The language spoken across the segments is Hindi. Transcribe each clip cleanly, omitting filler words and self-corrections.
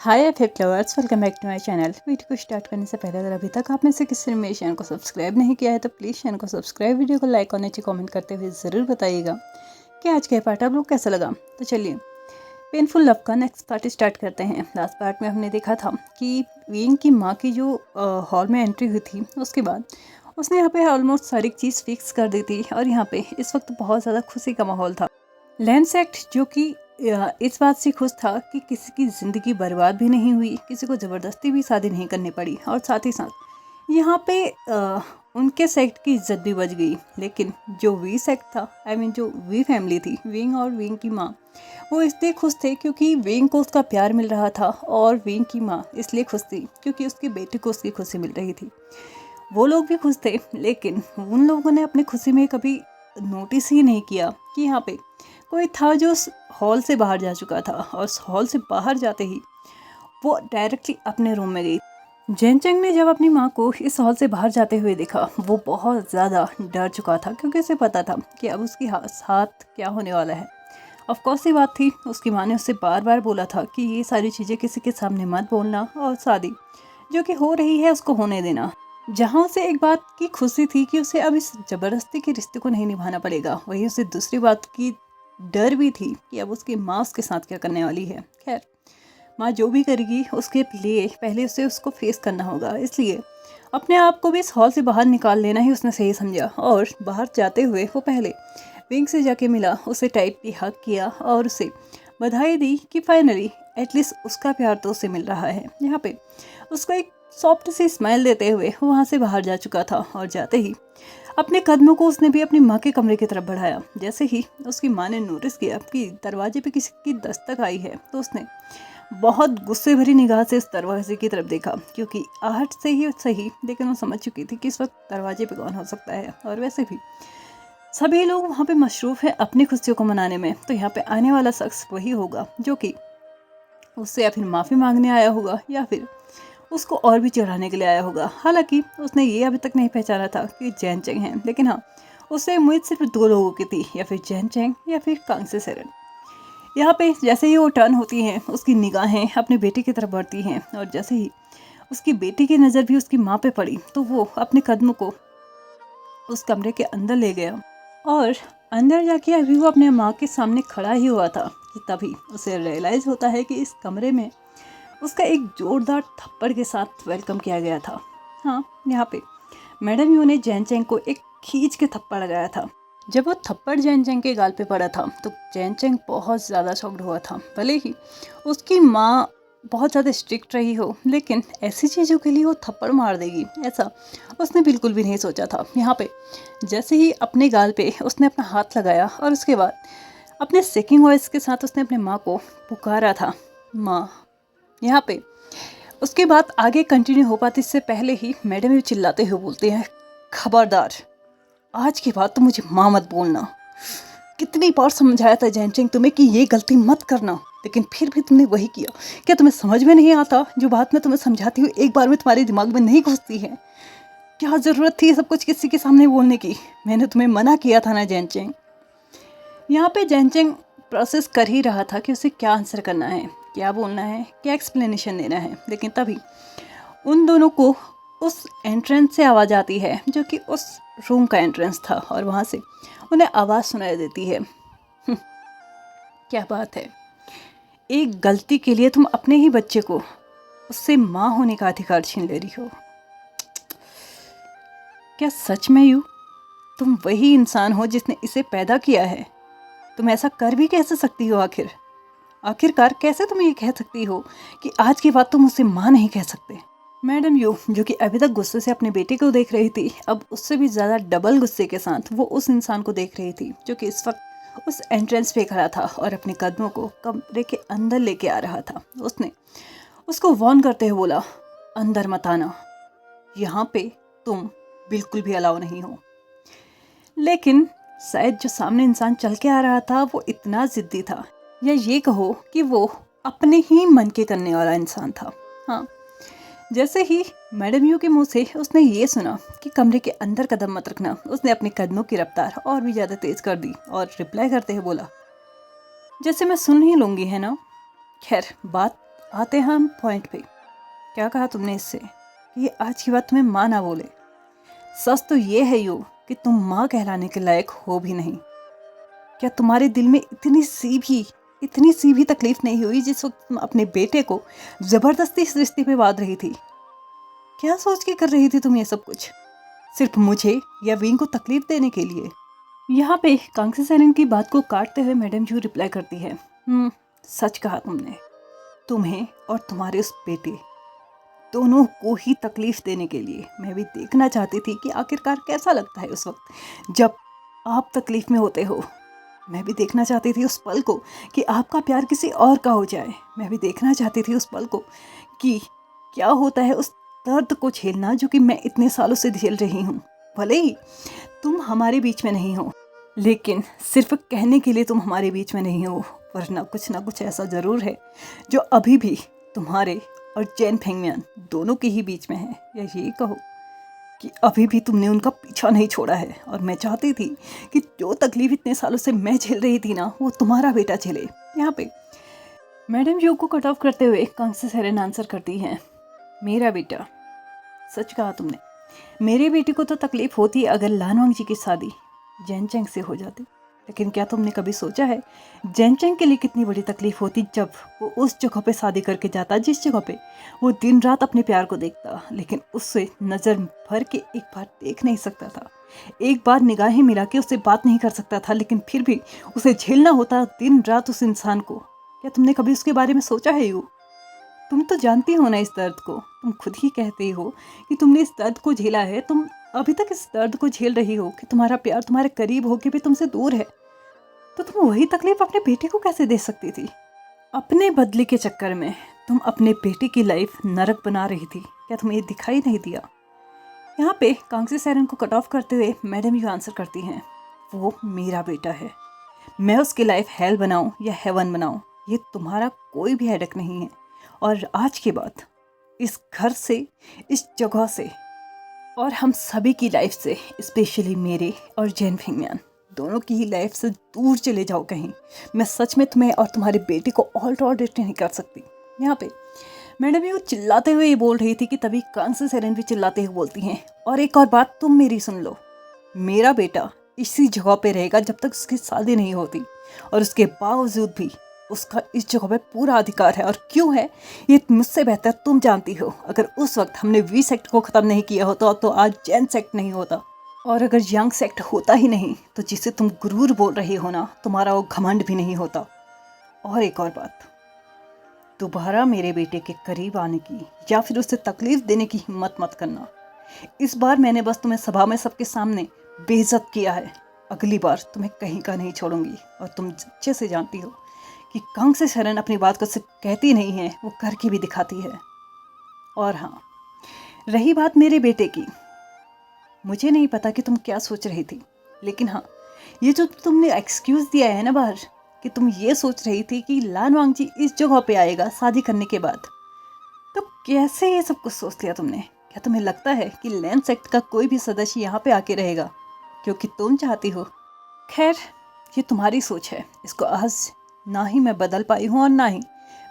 Hi FF lovers, welcome back to my channel. Video को स्टार्ट करने से पहले अगर अभी तक आप में से किसी ने मेरे चैनल को सब्सक्राइब नहीं किया है तो प्लीज़ चैनल को सब्सक्राइब, वीडियो को लाइक और नीचे कमेंट करते हुए ज़रूर बताइएगा कि आज का पार्ट आप लोग कैसा लगा। तो चलिए पेनफुल लव का नेक्स्ट पार्ट स्टार्ट करते हैं। लास्ट पार्ट में हमने देखा था कि विंग की माँ की जो हॉल में एंट्री हुई थी उसके बाद उसने यहाँ पे ऑलमोस्ट सारी चीज़ फिक्स कर दी थी और यहाँ पे इस वक्त बहुत ज़्यादा खुशी का माहौल था। लेंस एक्ट जो कि इस बात से खुश था कि किसी की ज़िंदगी बर्बाद भी नहीं हुई, किसी को ज़बरदस्ती भी शादी नहीं करनी पड़ी और साथ ही साथ यहाँ पे उनके सेक्ट की इज्जत भी बच गई। लेकिन जो वी सेक्ट था, जो वी फैमिली थी, विंग और विंग की माँ, वो इसलिए खुश थे क्योंकि विंग को उसका प्यार मिल रहा था और विंग की माँ इसलिए खुश थी क्योंकि उसकी बेटी को उसकी खुशी मिल रही थी। वो लोग भी खुश थे, लेकिन उन लोगों ने अपनी खुशी में कभी नोटिस ही नहीं किया कि यहाँ पे कोई था जो उस हॉल से बाहर जा चुका था और उस हॉल से बाहर जाते ही वो डायरेक्टली अपने रूम में गई। जेन चेंग ने जब अपनी माँ को इस हॉल से बाहर जाते हुए देखा, वो बहुत ज़्यादा डर चुका था क्योंकि उसे पता था कि अब उसकी साथ क्या होने वाला है। ऑफ कोर्स ये बात थी, उसकी माँ ने उससे बार बार बोला था कि ये सारी चीज़ें किसी के सामने मत बोलना और शादी जो कि हो रही है उसको होने देना। जहाँ उसे एक बात की खुशी थी कि उसे अब इस ज़बरदस्ती के रिश्ते को नहीं निभाना पड़ेगा, वहीं उसे दूसरी बात की डर भी थी कि अब उसकी माँ उसके साथ क्या करने वाली है। खैर, माँ जो भी करेगी उसके लिए पहले उसे उसको फेस करना होगा, इसलिए अपने आप को भी इस हॉल से बाहर निकाल लेना ही उसने सही समझा। और बाहर जाते हुए वो पहले विंग से जाके मिला, उसे टाइटली हग किया और उसे बधाई दी कि फाइनली एटलीस्ट उसका प्यार तो उसे मिल रहा है। यहाँ पे उसको एक सॉफ्ट सी स्माइल देते हुए वो वहाँ से बाहर जा चुका था और जाते ही अपने कदमों को उसने भी अपनी माँ के कमरे की तरफ बढ़ाया। जैसे ही उसकी माँ ने नोटिस किया कि दरवाजे पे किसी की दस्तक आई है तो उसने बहुत गुस्से भरी निगाह से उस दरवाजे की तरफ देखा, क्योंकि आहट से ही सही लेकिन वो समझ चुकी थी कि इस वक्त दरवाजे पे कौन हो सकता है। और वैसे भी सभी लोग वहाँ पे मशरूफ़ है अपनी खुशियों को मनाने में, तो यहाँ पे आने वाला शख्स वही होगा जो कि उससे या फिर माफ़ी मांगने आया होगा या फिर उसको और भी चढ़ाने के लिए आया होगा। हालांकि उसने ये अभी तक नहीं पहचाना था कि जैन चेंग हैं, लेकिन हाँ, उससे उम्मीद सिर्फ दो लोगों की थी, या फिर जैन चेंग या फिर कांग से सेरन। यहाँ पे जैसे ही वो टर्न होती हैं, उसकी निगाहें अपनी बेटी की तरफ बढ़ती हैं और जैसे ही उसकी बेटी की नज़र भी उसकी माँ पे पड़ी तो वो अपने कदमों को उस कमरे के अंदर ले गया। और अंदर जाके अभी वो अपने माँ के सामने खड़ा ही हुआ था कि तभी उसे रियलाइज़ होता है कि इस कमरे में उसका एक जोरदार थप्पड़ के साथ वेलकम किया गया था। हाँ, यहाँ पे मैडम यू ने जैन चेंग को एक खींच के थप्पड़ लगाया था। जब वो थप्पड़ जैन चेंग के गाल पे पड़ा था तो जैन चेंग बहुत ज़्यादा शॉक्ड हुआ था। भले ही उसकी माँ बहुत ज़्यादा स्ट्रिक्ट रही हो, लेकिन ऐसी चीज़ों के लिए वो थप्पड़ मार देगी ऐसा उसने बिल्कुल भी नहीं सोचा था। यहाँ पे जैसे ही अपने गाल पे उसने अपना हाथ लगाया और उसके बाद अपने सेकिंग वॉइस के साथ उसने अपने माँ को पुकारा था, माँ। यहाँ पे उसके बाद आगे कंटिन्यू हो पाती इससे पहले ही मैडम ये चिल्लाते हुए बोलते हैं, खबरदार, आज के बाद तो मुझे माँ मत बोलना। कितनी बार समझाया था जैन चेंग तुम्हें कि ये गलती मत करना, लेकिन फिर भी तुमने वही किया। क्या तुम्हें समझ में नहीं आता जो बात मैं तुम्हें समझाती हूँ एक बार में तुम्हारे दिमाग में नहीं घुसती है? क्या ज़रूरत थी सब कुछ किसी के सामने बोलने की? मैंने तुम्हें मना किया था ना जैन चेंग। यहाँ पे जैन चेंग प्रोसेस कर ही रहा था कि उसे क्या आंसर करना है, क्या बोलना है, क्या एक्सप्लेनेशन देना है, लेकिन तभी उन दोनों को उस एंट्रेंस से आवाज़ आती है जो कि उस रूम का एंट्रेंस था और वहाँ से उन्हें आवाज़ सुनाई देती है। क्या बात है, एक गलती के लिए तुम अपने ही बच्चे को उससे माँ होने का अधिकार छीन ले रही हो। क्या सच में यू तुम वही इंसान हो जिसने इसे पैदा किया है? तुम ऐसा कर भी कैसे सकती हो? आखिरकार कैसे तुम ये कह सकती हो कि आज के बाद तुम उसे माँ नहीं कह सकते? मैडम यू, जो कि अभी तक गुस्से से अपने बेटे को देख रही थी, अब उससे भी ज़्यादा डबल गुस्से के साथ वो उस इंसान को देख रही थी जो कि इस वक्त उस एंट्रेंस पे खड़ा था और अपने कदमों को कमरे के अंदर लेके आ रहा था। उसने उसको वार्न करते हुए बोला, अंदर मत आना, यहाँ पे तुम बिल्कुल भी अलाउ नहीं हो। लेकिन शायद जो सामने इंसान चल के आ रहा था वो इतना जिद्दी था, या ये कहो कि वो अपने ही मन के करने वाला इंसान था। हाँ, जैसे ही मैडम यू के मुंह से उसने ये सुना कि कमरे के अंदर कदम मत रखना, उसने अपने कदमों की रफ्तार और भी ज़्यादा तेज कर दी और रिप्लाई करते हुए बोला, जैसे मैं सुन ही लूँगी, है ना? खैर, बात आते हैं हम पॉइंट पे। क्या कहा तुमने इससे कि आज की बात तुम्हें माँ ना बोले? सच तो ये है यू कि तुम माँ कहलाने के लायक हो भी नहीं। क्या तुम्हारे दिल में इतनी सी भी तकलीफ नहीं हुई जिस वक्त तुम अपने बेटे को जबरदस्ती इस रिश्ते पे बांध रही थी? क्या सोच के कर रही थी तुम ये सब कुछ, सिर्फ मुझे या विंग को तकलीफ देने के लिए? यहाँ पे कांग्सी सेरेन की बात को काटते हुए मैडम जू रिप्लाई करती है, सच कहा तुमने। तुम्हें और तुम्हारे उस बेटे दोनों को ही तकलीफ देने के लिए मैं भी देखना चाहती थी कि आखिरकार कैसा लगता है उस वक्त जब आप तकलीफ में होते हो। मैं भी देखना चाहती थी उस पल को कि आपका प्यार किसी और का हो जाए। मैं भी देखना चाहती थी उस पल को कि क्या होता है उस दर्द को झेलना जो कि मैं इतने सालों से झेल रही हूँ। भले ही तुम हमारे बीच में नहीं हो, लेकिन सिर्फ कहने के लिए तुम हमारे बीच में नहीं हो, वरना कुछ ना कुछ ऐसा ज़रूर है जो अभी भी तुम्हारे और जैन फेंगमियान दोनों के ही बीच में है। या ये कहो कि अभी भी तुमने उनका पीछा नहीं छोड़ा है। और मैं चाहती थी कि जो तकलीफ इतने सालों से मैं झेल रही थी ना, वो तुम्हारा बेटा झेले। यहाँ पे मैडम यू को कट ऑफ करते हुए कांग्सी सेरेन आंसर करती हैं, मेरा बेटा, सच कहा तुमने। मेरे बेटे को तो तकलीफ होती अगर लानवांग जी की शादी जैन चेंग से हो जाती, लेकिन क्या तुमने कभी सोचा है जैन चेंग के लिए कितनी बड़ी तकलीफ होती जब वो उस जगह पे शादी करके जाता जिस जगह पे वो दिन रात अपने प्यार को देखता, लेकिन उससे नज़र भर के एक बार देख नहीं सकता था, एक बार निगाहें मिला के उससे बात नहीं कर सकता था, लेकिन फिर भी उसे झेलना होता दिन रात उस इंसान को। क्या तुमने कभी उसके बारे में सोचा है यू? तुम तो जानती हो ना इस दर्द को, तुम खुद ही कहते हो कि तुमने इस दर्द को झेला है। तुम अभी तक इस दर्द को झेल रही हो कि तुम्हारा प्यार तुम्हारे करीब होके भी तुमसे दूर है, तो तुम वही तकलीफ अपने बेटे को कैसे दे सकती थी? अपने बदले के चक्कर में तुम अपने बेटे की लाइफ नरक बना रही थी। क्या तुम्हें ये दिखाई नहीं दिया? यहाँ पे कांग्सी सेरेन को कट ऑफ करते हुए मैडम यू आंसर करती हैं, वो मेरा बेटा है। मैं उसकी लाइफ हेल बनाऊँ या हेवन बनाऊँ, ये तुम्हारा कोई भी हेडक नहीं है। और आज के बाद इस घर से, इस जगह से और हम सभी की लाइफ से, स्पेशली मेरे और जैन फेंगमियान दोनों की ही लाइफ से दूर चले जाओ कहीं। मैं सच में तुम्हें और तुम्हारे बेटे को ऑलरेडी नहीं कर सकती। यहाँ पे मैडम ये चिल्लाते हुए ये बोल रही थी कि तभी कांग्सी सेरेन भी चिल्लाते हुए बोलती हैं, और एक और बात तुम मेरी सुन लो, मेरा बेटा इसी जगह पे रहेगा जब तक उसकी शादी नहीं होती, और उसके बावजूद भी उसका इस जगह पे पूरा अधिकार है। और क्यों है ये मुझसे बेहतर तुम जानती हो। अगर उस वक्त हमने वी सेक्ट को ख़त्म नहीं किया होता तो आज जैन सेक्ट नहीं होता, और अगर यंग सेक्ट होता ही नहीं तो जिसे तुम गुरूर बोल रहे हो ना, तुम्हारा वो घमंड भी नहीं होता। और एक और बात, दोबारा मेरे बेटे के करीब आने की या फिर उसे तकलीफ देने की हिम्मत मत करना। इस बार मैंने बस तुम्हें सभा में सबके सामने बेइज्जत किया है, अगली बार तुम्हें कहीं का नहीं छोड़ूंगी। और तुम अच्छे से जानती हो कि कांग्सी सेरेन अपनी बात को सिर्फ कहती नहीं है, वो करके भी दिखाती है। और हाँ, रही बात मेरे बेटे की, मुझे नहीं पता कि तुम क्या सोच रही थी, लेकिन हाँ, ये जो तुमने एक्सक्यूज़ दिया है ना बाहर कि तुम ये सोच रही थी कि लानवांग जी इस जगह पे आएगा शादी करने के बाद, तो कैसे ये सब कुछ सोच लिया तुमने? क्या तुम्हें लगता है कि लैन सेक्ट का कोई भी सदस्य यहाँ पे आके रहेगा क्योंकि तुम चाहती हो? खैर, ये तुम्हारी सोच है, इसको आज ना ही मैं बदल पाई हूँ और ना ही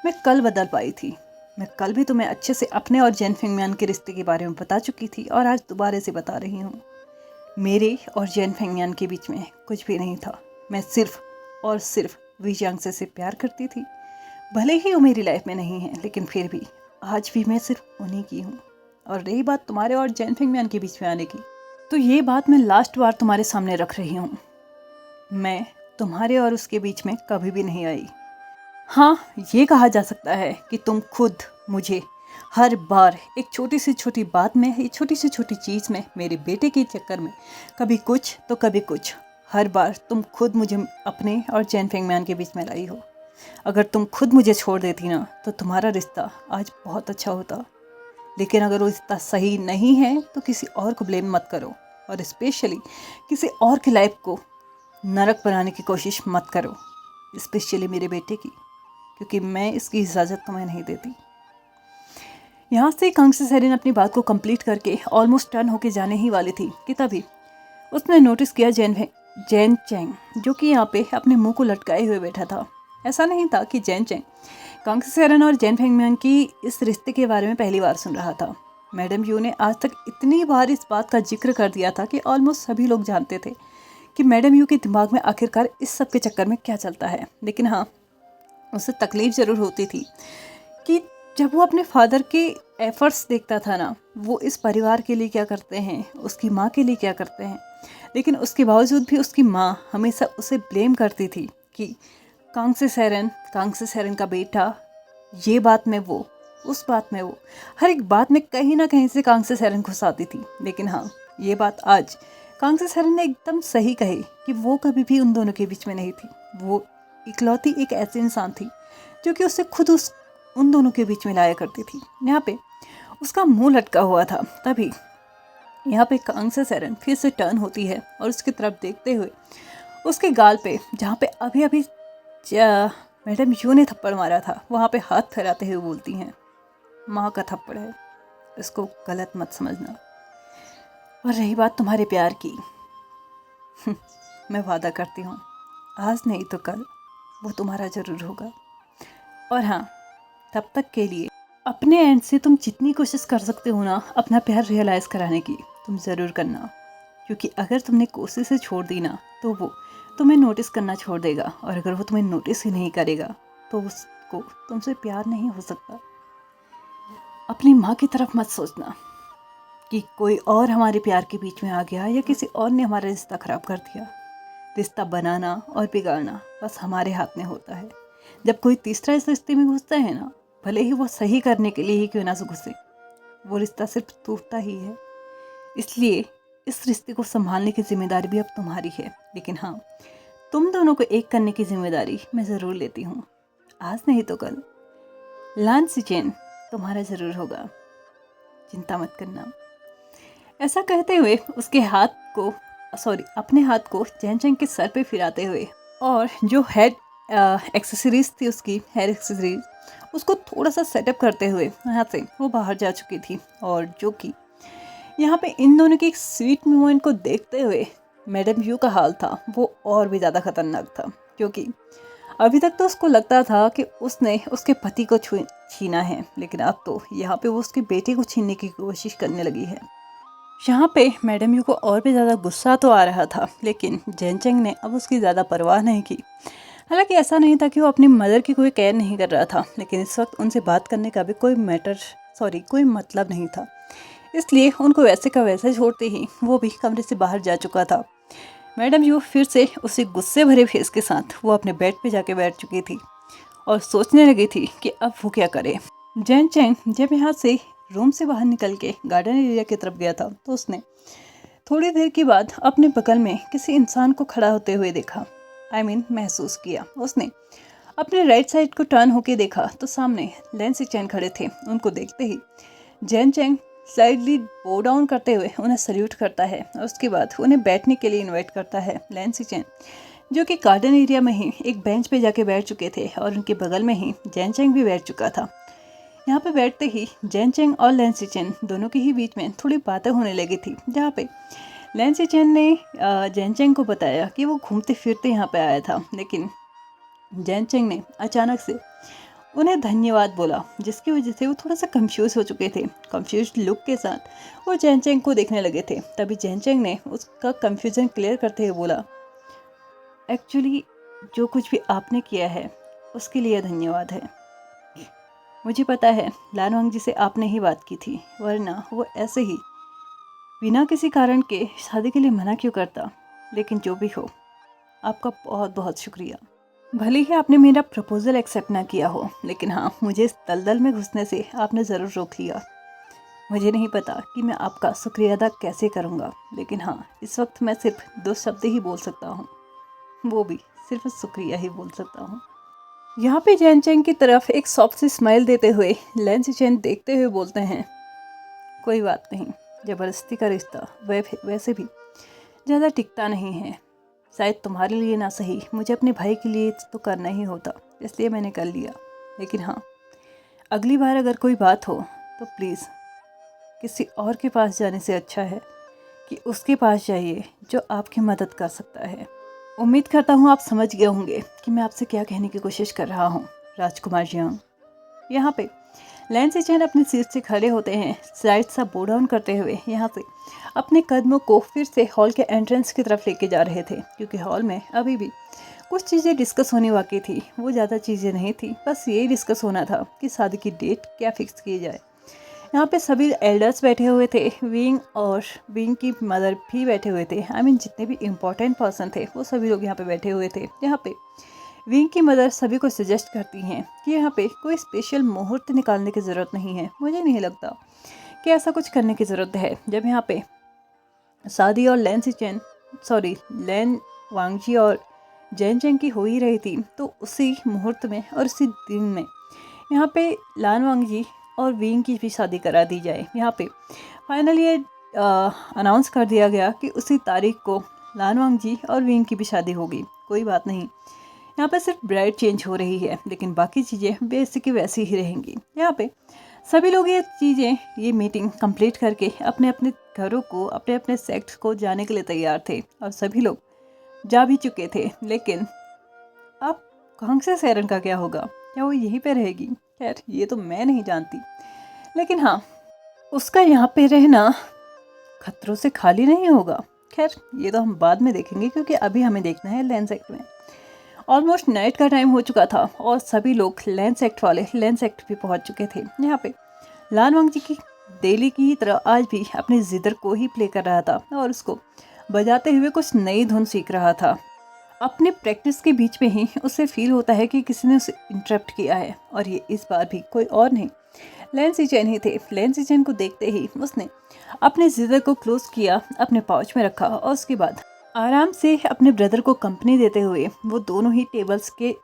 मैं कल बदल पाई थी। मैं कल भी तुम्हें अच्छे से अपने और जैन फेंगमियान के रिश्ते के बारे में बता चुकी थी और आज दोबारा से बता रही हूँ। मेरे और जैन फेंगमियान के बीच में कुछ भी नहीं था। मैं सिर्फ और सिर्फ विजियांग से प्यार करती थी। भले ही वो मेरी लाइफ में नहीं है, लेकिन फिर भी आज भी मैं सिर्फ उन्हीं की हूँ। और रही बात तुम्हारे और जैन फेंगमियान के बीच में आने की, तो ये बात मैं लास्ट बार तुम्हारे सामने रख रही हूँ। मैं तुम्हारे और उसके बीच में कभी भी नहीं आई। हाँ, ये कहा जा सकता है कि तुम खुद मुझे हर बार एक छोटी से छोटी बात में, एक छोटी से छोटी चीज़ में, मेरे बेटे के चक्कर में कभी कुछ तो कभी कुछ, हर बार तुम खुद मुझे अपने और जैन फेंगमियान के बीच में लाई हो। अगर तुम खुद मुझे छोड़ देती ना, तो तुम्हारा रिश्ता आज बहुत अच्छा होता। लेकिन अगर वो रिश्ता सही नहीं है तो किसी और को ब्लेम मत करो, और स्पेशली किसी और की लाइफ को नरक बनाने की कोशिश मत करो, स्पेशली मेरे बेटे की, क्योंकि मैं इसकी इजाज़त तुम्हें नहीं देती। यहाँ से कांग्सी सेरेन अपनी बात को कंप्लीट करके ऑलमोस्ट टर्न होके जाने ही वाली थी कि तभी उसने नोटिस किया जैन चेंग, जो कि यहाँ पे अपने मुंह को लटकाए हुए बैठा था। ऐसा नहीं था कि जैन चेंग कांग सेरन और जेन फेंगमियन की इस रिश्ते के बारे में पहली बार सुन रहा था। मैडम यू ने आज तक इतनी बार इस बात का जिक्र कर दिया था कि ऑलमोस्ट सभी लोग जानते थे कि मैडम यू के दिमाग में आखिरकार इस सब के चक्कर में क्या चलता है। लेकिन हाँ, उसे तकलीफ ज़रूर होती थी कि जब वो अपने फादर के एफर्ट्स देखता था ना, वो इस परिवार के लिए क्या करते हैं, उसकी माँ के लिए क्या करते हैं, लेकिन उसके बावजूद भी उसकी माँ हमेशा उसे ब्लेम करती थी कि कांग से सेरन का बेटा, ये बात में वो, उस बात में वो, हर एक बात में कहीं ना कहीं से कांग से सेरन घुस आती थी। लेकिन हाँ, ये बात आज कांग से सेरन ने एकदम सही कही कि वो कभी भी उन दोनों के बीच में नहीं थी। वो इकलौती एक ऐसी इंसान थी जो कि उससे खुद उन दोनों के बीच में लाया करती थी। यहाँ पे उसका मुंह लटका हुआ था। तभी यहाँ पे कांग से सेरन फिर से टर्न होती है और उसकी तरफ देखते हुए उसके गाल पे, जहाँ पे अभी अभी मैडम यू ने थप्पड़ मारा था, वहाँ पे हाथ फैलाते हुए बोलती हैं, माँ का थप्पड़ है, इसको गलत मत समझना। और रही बात तुम्हारे प्यार की, मैं वादा करती हूँ आज नहीं तो कल वो तुम्हारा ज़रूर होगा। और हाँ, तब तक के लिए अपने एंड से तुम जितनी कोशिश कर सकते हो ना अपना प्यार रियलाइज़ कराने की, तुम ज़रूर करना। क्योंकि अगर तुमने कोशिश से छोड़ दी ना तो वो तुम्हें नोटिस करना छोड़ देगा, और अगर वो तुम्हें नोटिस ही नहीं करेगा तो उसको तुमसे प्यार नहीं हो सकता। अपनी माँ की तरफ मत सोचना कि कोई और हमारे प्यार के बीच में आ गया या किसी और ने हमारा रिश्ता ख़राब कर दिया। रिश्ता बनाना और बिगाड़ना बस हमारे हाथ में होता है। जब कोई तीसरा इस रिश्ते में घुसता है ना, भले ही वो सही करने के लिए ही क्यों ना घुसे, वो रिश्ता सिर्फ टूटता ही है। इसलिए इस रिश्ते को संभालने की जिम्मेदारी भी अब तुम्हारी है। लेकिन हाँ, तुम दोनों को एक करने की जिम्मेदारी मैं ज़रूर लेती हूँ। आज नहीं तो कल लान सिचेन तुम्हारा ज़रूर होगा, चिंता मत करना। ऐसा कहते हुए उसके अपने हाथ को चैन चैन के सर पे फिराते हुए, और जो हेड एक्सेसरीज थी, उसकी हेयर एक्सेसरीज, उसको थोड़ा सा सेटअप करते हुए यहाँ से वो बाहर जा चुकी थी। और जो कि यहाँ पे इन दोनों की एक स्वीट मूवमेंट को देखते हुए मैडम यू का हाल था वो और भी ज़्यादा खतरनाक था। क्योंकि अभी तक तो उसको लगता था कि उसने उसके पति को छीना है, लेकिन अब तो यहाँ पे वो उसके बेटे को छीनने की कोशिश करने लगी है। यहाँ पे मैडम यू को और भी ज़्यादा गुस्सा तो आ रहा था, लेकिन जेन चेंग ने अब उसकी ज़्यादा परवाह नहीं की। हालांकि ऐसा नहीं था कि वो अपनी मदर की कोई केयर नहीं कर रहा था, लेकिन इस वक्त उनसे बात करने का भी कोई मतलब नहीं था। इसलिए उनको वैसे का वैसे छोड़ते ही वो भी कमरे से बाहर जा चुका था। मैडम यू फिर से उसी गुस्से भरे फेस के साथ वो अपने बेड पे जाके बैठ चुकी थी और सोचने लगी थी कि अब वो क्या करे। जेन चेंग जब यहाँ से रूम से बाहर निकल के गार्डन एरिया की तरफ गया था तो उसने थोड़ी देर के बाद अपने बगल में किसी इंसान को खड़ा होते हुए देखा। महसूस किया। उसने अपने राइट साइड को टर्न होके देखा तो सामने लैन सिचेन खड़े थे। उनको देखते ही जेन चेंग स्लाइडली बो डाउन करते हुए उन्हें सल्यूट करता है और उसके बाद उन्हें बैठने के लिए इनवाइट करता है। लैन सिचेन जो कि गार्डन एरिया में ही एक बेंच पे जाके बैठ चुके थे और उनके बगल में ही जेन चेंग भी बैठ चुका था। यहाँ पे बैठते ही जेन चेंग और लैन सिचेन दोनों के ही बीच में थोड़ी बातें होने लगी थी, जहाँ पे लैन सिचेन ने जेन चेंग को बताया कि वो घूमते फिरते यहाँ पे आया था, लेकिन जेन चेंग ने अचानक से उन्हें धन्यवाद बोला, जिसकी वजह से वो थोड़ा सा कंफ्यूज हो चुके थे। कंफ्यूज लुक के साथ वो जेन चेंग को देखने लगे थे। तभी जेन चेंग ने उसका कंफ्यूजन क्लियर करते हुए बोला, एक्चुअली जो कुछ भी आपने किया है उसके लिए धन्यवाद है। मुझे पता है लान वांग जी से आपने ही बात की थी, वरना वो ऐसे ही बिना किसी कारण के शादी के लिए मना क्यों करता। लेकिन जो भी हो, आपका बहुत बहुत शुक्रिया। भले ही आपने मेरा प्रपोजल एक्सेप्ट ना किया हो, लेकिन हाँ, मुझे इस दलदल में घुसने से आपने ज़रूर रोक लिया। मुझे नहीं पता कि मैं आपका शुक्रिया अदा कैसे करूँगा, लेकिन हाँ, इस वक्त मैं सिर्फ 2 शब्द ही बोल सकता हूँ, वो भी सिर्फ शुक्रिया ही बोल सकता हूँ। यहाँ पे जेन चेंग की तरफ एक सॉफ्ट सी स्माइल देते हुए लैन सिचेन देखते हुए बोलते हैं, कोई बात नहीं, ज़बरदस्ती का रिश्ता वैसे भी ज़्यादा टिकता नहीं है। शायद तुम्हारे लिए ना सही, मुझे अपने भाई के लिए तो करना ही होता, इसलिए मैंने कर लिया। लेकिन हाँ, अगली बार अगर कोई बात हो तो प्लीज़ किसी और के पास जाने से अच्छा है कि उसके पास जाइए जो आपकी मदद कर सकता है। उम्मीद करता हूँ आप समझ गए होंगे कि मैं आपसे क्या कहने की कोशिश कर रहा हूँ, राजकुमार जियांग। यहाँ पे लैंसी चैन अपनी सीट से खड़े होते हैं, साइड सा बो डाउन करते हुए यहाँ से अपने कदमों को फिर से हॉल के एंट्रेंस की तरफ लेके जा रहे थे, क्योंकि हॉल में अभी भी कुछ चीज़ें डिस्कस होने बाकी थी। वो ज़्यादा चीज़ें नहीं थी, बस यही डिस्कस होना था कि शादी की डेट क्या फिक्स की जाए। यहाँ पे सभी एल्डर्स बैठे हुए थे, विंग और विंग की मदर भी बैठे हुए थे। जितने भी इम्पोर्टेंट पर्सन थे वो सभी लोग यहाँ पे बैठे हुए थे। यहाँ पे विंग की मदर सभी को सजेस्ट करती हैं कि यहाँ पे कोई स्पेशल मुहूर्त निकालने की ज़रूरत नहीं है। मुझे नहीं लगता कि ऐसा कुछ करने की ज़रूरत है। जब यहाँ पे शादी और लैन वांगजी और जैन चेंग की हो ही रही थी, तो उसी मुहूर्त में और उसी दिन में यहाँ पे लान वांगजी और विंग की भी शादी करा दी जाए। यहाँ पे फाइनली ये अनाउंस कर दिया गया कि उसी तारीख को लान वांगजी और विंग की भी शादी होगी। कोई बात नहीं, यहाँ पे सिर्फ ब्राइड चेंज हो रही है, लेकिन बाकी चीज़ें वैसी की वैसी ही रहेंगी। यहाँ पे सभी लोग ये मीटिंग कंप्लीट करके अपने अपने घरों को, अपने अपने सेक्ट को जाने के लिए तैयार थे, और सभी लोग जा भी चुके थे। लेकिन अब कांग से सैरन का क्या होगा? क्या वो यहीं पे रहेगी? खैर, ये तो मैं नहीं जानती, लेकिन हाँ, उसका यहाँ पे रहना खतरों से खाली नहीं होगा। खैर, ये तो हम बाद में देखेंगे, क्योंकि अभी हमें देखना है लैंड सेक्ट में। ऑलमोस्ट नाइट का टाइम हो चुका था और सभी लोग लैंड सेक्ट भी पहुंच चुके थे। यहाँ पे लान वांगजी की डेली की तरह आज भी अपनी जिदर को ही प्ले कर रहा था और उसको बजाते हुए कुछ नई धुन सीख रहा था। अपने प्रैक्टिस के बीच में ही उसे फील होता है कि किसी ने उसे इंटरप्ट किया है, और ये इस बार भी कोई और नहीं, लैंसी चैन ही थे। लैंसी चैन को देखते ही उसने अपने जिदर को क्लोज किया, अपने पाउच में रखा, और उसके बाद आराम से अपने ब्रदर को कंपनी देते हुए वो दोनों ही टेबल्स के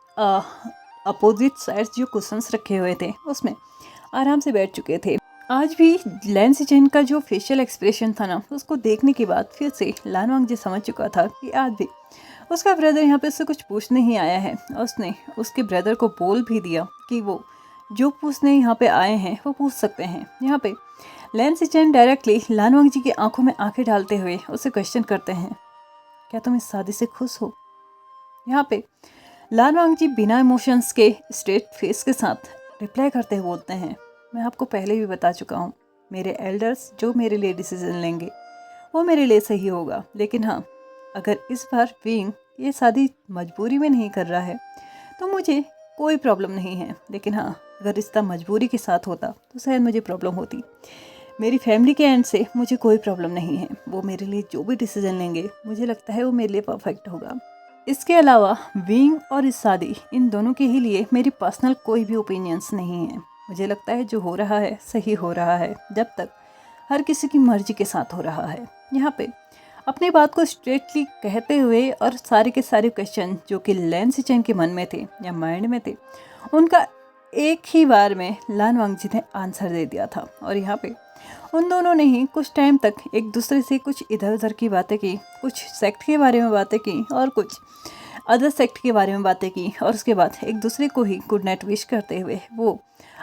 अपोजिट साइड्स जो कुशन्स रखे हुए थे उसमें आराम से बैठ चुके थे। आज भी लैंसी चैन का जो फेशियल एक्सप्रेशन था ना, उसको देखने के बाद फिर से लान वांगजी समझ चुका था कि आज भी उसका ब्रदर यहाँ पे उससे कुछ पूछने ही आया है। उसने उसके ब्रदर को बोल भी दिया कि वो जो पूछने यहाँ पे आए हैं वो पूछ सकते हैं। यहाँ पे लैंसी चैन डायरेक्टली लान वांगजी की आंखों में आंखें डालते हुए उसे क्वेश्चन करते हैं, क्या तुम इस शादी से खुश हो? यहाँ पे लान वांगजी बिना इमोशंस के स्ट्रेट फेस के साथ रिप्लाई करते हुए बोलते हैं, मैं आपको पहले भी बता चुका हूँ, मेरे एल्डर्स जो मेरे लिए डिसीजन लेंगे वो मेरे लिए सही होगा। लेकिन हाँ, अगर इस बार विंग ये शादी मजबूरी में नहीं कर रहा है तो मुझे कोई प्रॉब्लम नहीं है। लेकिन हाँ, अगर रिश्ता मजबूरी के साथ होता तो शायद मुझे प्रॉब्लम होती। मेरी फैमिली के एंड से मुझे कोई प्रॉब्लम नहीं है। वो मेरे लिए जो भी डिसीजन लेंगे मुझे लगता है वो मेरे लिए परफेक्ट होगा। इसके अलावा विंग और इस शादी, इन दोनों के ही लिए मेरी पर्सनल कोई भी ओपिनियंस नहीं है। मुझे लगता है जो हो रहा है सही हो रहा है, जब तक हर किसी की मर्जी के साथ हो रहा है। यहाँ पे अपनी बात को स्ट्रेटली कहते हुए और सारे के सारे क्वेश्चन जो कि लैंसी चैन के मन में थे या माइंड में थे, उनका एक ही बार में लान वांगजी ने आंसर दे दिया था। और यहाँ पे उन दोनों ने ही कुछ टाइम तक एक दूसरे से कुछ इधर उधर की बातें की, कुछ सेक्ट के बारे में बातें की और कुछ अदर सेक्ट के बारे में बातें की, और उसके बाद एक दूसरे को ही गुड नाइट विश करते हुए वो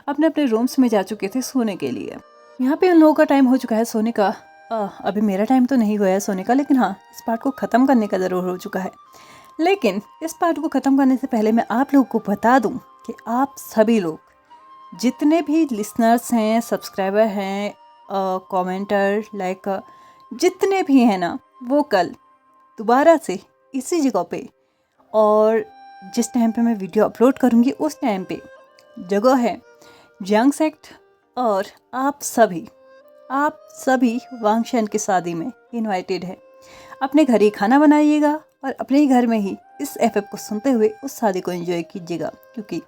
अपने अपने रूम्स में जा चुके थे सोने के लिए। यहाँ पे उन लोगों का टाइम हो चुका है सोने का। अभी मेरा टाइम तो नहीं हुआ है सोने का, लेकिन हाँ, इस पार्ट को ख़त्म करने का ज़रूर हो चुका है। लेकिन इस पार्ट को ख़त्म करने से पहले मैं आप लोगों को बता दूं कि आप सभी लोग, जितने भी लिसनर्स हैं, सब्सक्राइबर हैं, कमेंटर, लाइक, जितने भी हैं ना, वो कल दोबारा से इसी जगह पे, और जिस टाइम पे मैं वीडियो अपलोड करूँगी उस टाइम पे जगह है जियांग सेक्ट, और आप सभी वांगशन की शादी में इनवाइटेड है। अपने घर ही खाना बनाइएगा और अपने ही घर में ही इस एफएफ को सुनते हुए उस शादी को एंजॉय कीजिएगा, क्योंकि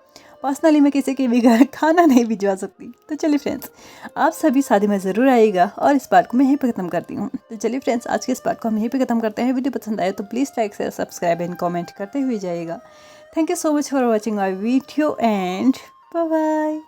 पर्सनली मैं किसी के भी घर खाना नहीं भिजवा सकती। तो चलिए फ्रेंड्स, आप सभी शादी में ज़रूर आइएगा, और इस पार्ट को मैं यहीं पे ख़त्म करती हूँ। तो चलिए फ्रेंड्स, आज के इस पार्ट को हम यहीं पे ख़त्म करते हैं। वीडियो पसंद आए तो please like, share, subscribe and comment करते हुए जाइएगा। Thank you so much for watching our video and bye bye.